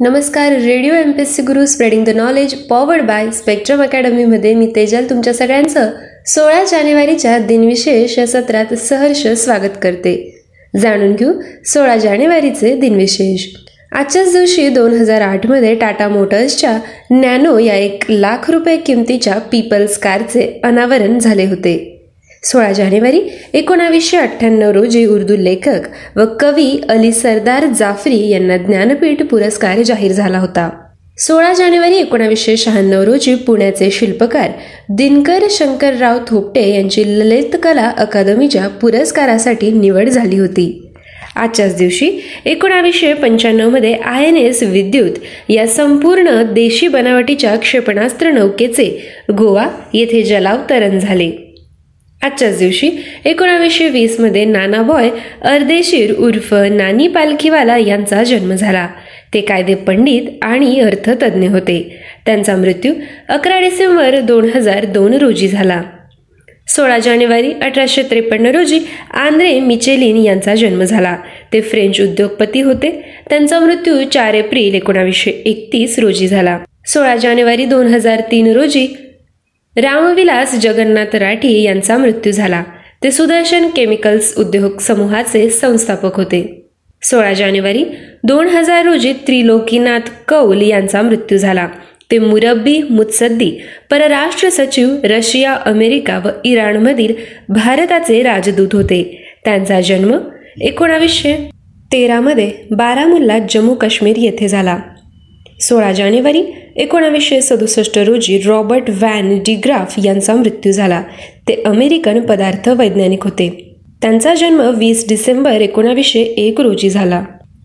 नमस्कार. Radio MPSC Guru spreading the knowledge powered by spectrum अकॅडमीमध्ये मी तेजल तुमच्या सगळ्यांचं 16 जानेवारीच्या दिनविशेष या सत्रात सहर्ष स्वागत करते. जाणून घेऊ 16 जानेवारीचे दिनविशेष. आजच्याच दिवशी 2008मध्ये टाटा मोटर्सच्या नॅनो या 1 लाख रुपये किमतीच्या पीपल्स कारचे अनावरण झाले होते. 16 जानेवारी 1998 रोजी उर्दू लेखक व कवी अली सरदार जाफरी यांना ज्ञानपीठ पुरस्कार जाहीर झाला होता. 16 जानेवारी 1996 रोजी पुण्याचे शिल्पकार दिनकर शंकरराव थोपटे यांची ललित कला अकादमीच्या पुरस्कारासाठी निवड झाली होती. आजच्याच दिवशी 1995मध्ये INS विद्युत या संपूर्ण देशी बनावटीच्या क्षेपणास्त्र नौकेचे गोवा येथे जलावतरण झाले. आजच्याच दिवशी 1920मध्ये नानाभाई अर्देशीर उर्फ नानी पालखीवाला यांचा जन्म झाला. ते कायदे पंडित आणि अर्थतज्ञ होते. त्यांचा मृत्यू 11 डिसेंबर 2002 रोजी झाला. 16 जानेवारी 1853 रोजी आंद्रे मिचेलिन यांचा जन्म झाला. ते फ्रेंच उद्योगपती होते. त्यांचा मृत्यू 4 एप्रिल 1931 रोजी झाला. 16 जानेवारी 2003 रोजी रामविलास जगन्नाथ राठी यांचा मृत्यू झाला. ते सुदर्शन केमिकल्स उद्योग समूहाचे संस्थापक होते. 16 जानेवारी 2000 रोजी त्रिलोकीनाथ कौल यांचा मृत्यू झाला. ते मुरब्बी मुत्सद्दी परराष्ट्र सचिव रशिया, अमेरिका व इराणमधील भारताचे राजदूत होते. त्यांचा जन्म 1913 मध्ये बारामुल्ला, जम्मू काश्मीर येथे झाला. 16 जानेवारी 1967 रोजी रॉबर्ट व्हॅन डिग्राफ यांचा मृत्यू झाला. ते अमेरिकन पदार्थ वैज्ञानिक होते. त्यांचा जन्म 20 डिसेंबर 1901 रोजी झाला.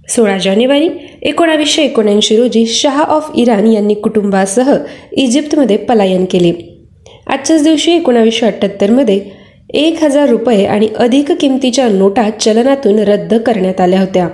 16 जानेवारी 1979 रोजी शाह ऑफ इराण यांनी कुटुंबासह इजिप्तमध्ये पलायन केले. आजच्याच दिवशी 1978मध्ये 1000 रुपये आणि अधिक किमतीच्या नोटा चलनातून रद्द करण्यात आल्या होत्या.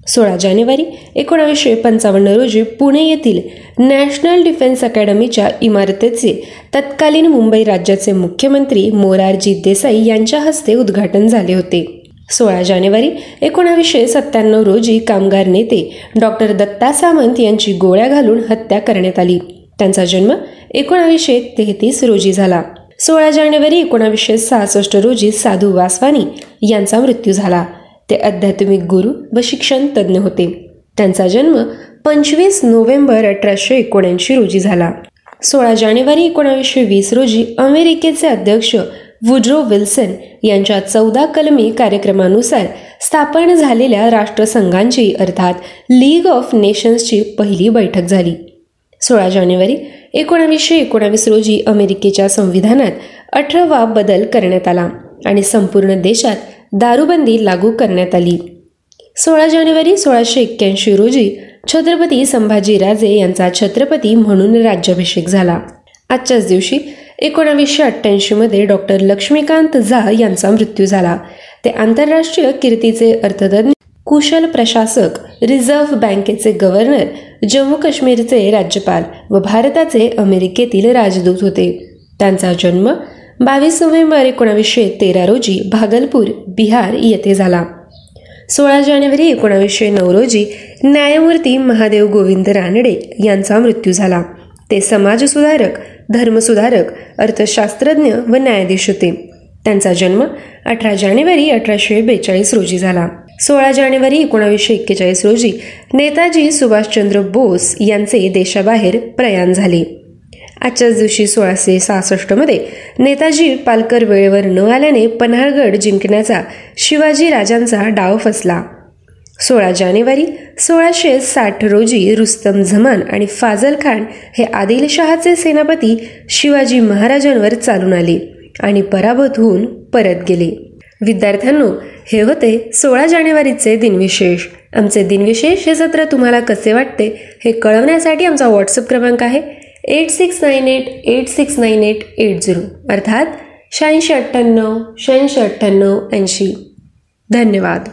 16 जानेवारी 1955 रोजी पुणे येथील नॅशनल डिफेन्स अकॅडमीच्या इमारतीचे तत्कालीन मुंबई राज्याचे मुख्यमंत्री मोरारजी देसाई यांच्या हस्ते उद्घाटन झाले होते. 16 जानेवारी 1997 रोजी कामगार नेते डॉक्टर दत्ता सामंत यांची गोळ्या घालून हत्या करण्यात आली. त्यांचा जन्म 1933 रोजी झाला. 16 जानेवारी 1966 रोजी साधू वासवानी यांचा मृत्यू झाला. ते आध्यात्मिक गुरु व शिक्षण तज्ज्ञ होते. त्यांचा जन्म 25 नोव्हेंबर 1879 रोजी झाला. 16 जानेवारी 1920 रोजी अमेरिकेचे अध्यक्ष वुड्रो विल्सन यांच्या 14 कलमी कार्यक्रमानुसार स्थापन झालेल्या राष्ट्रसंघांची अर्थात लीग ऑफ नेशन्सची पहिली बैठक झाली. 16 जानेवारी 1919 रोजी अमेरिकेच्या संविधानात 18वा बदल करण्यात आला आणि संपूर्ण देशात दारूबंदी लागू करण्यात आली. 16 जानेवारी 1681 रोजी छत्रपती संभाजीराजे यांचा छत्रपती म्हणून राज्याभिषेक झाला. आजच्याच दिवशी 1988 मध्ये डॉक्टर लक्ष्मीकांत झा यांचा मृत्यू झाला. ते आंतरराष्ट्रीय कीर्तीचे अर्थतज्ञ, कुशल प्रशासक, रिझर्व्ह बँकेचे गव्हर्नर, जम्मू काश्मीरचे राज्यपाल व भारताचे अमेरिकेतील राजदूत होते. त्यांचा जन्म 22 नोव्हेंबर 1913 रोजी भागलपूर, बिहार येथे झाला. 16 जानेवारी 1909 रोजी न्यायमूर्ती महादेव गोविंद रानडे यांचा मृत्यू झाला. ते समाजसुधारक, धर्मसुधारक, अर्थशास्त्रज्ञ व न्यायाधीश होते. त्यांचा जन्म 18 जानेवारी 1842 रोजी झाला. 16 जानेवारी 1941 रोजी नेताजी सुभाषचंद्र बोस यांचे देशाबाहेर प्रयाण झाले. आजच्याच दिवशी 1666 मध्ये नेताजी पालकर वेळेवर न आल्याने पन्हाळगड जिंकण्याचा शिवाजी राजांचा डाव फसला. 16 जानेवारी 1660 रोजी रुस्तम जमान आणि फाजल खान हे आदिलशहाचे सेनापती शिवाजी महाराजांवर चालून आले आणि पराभूत होऊन परत गेले. विद्यार्थ्यांनो, हे होते 16 जानेवारीचे दिनविशेष. आमचे दिनविशेष हे सत्र तुम्हाला कसे वाटते हे कळवण्यासाठी आमचा व्हॉट्सअप क्रमांक आहे 8698869880 अर्थात 8698 8698 80. धन्यवाद.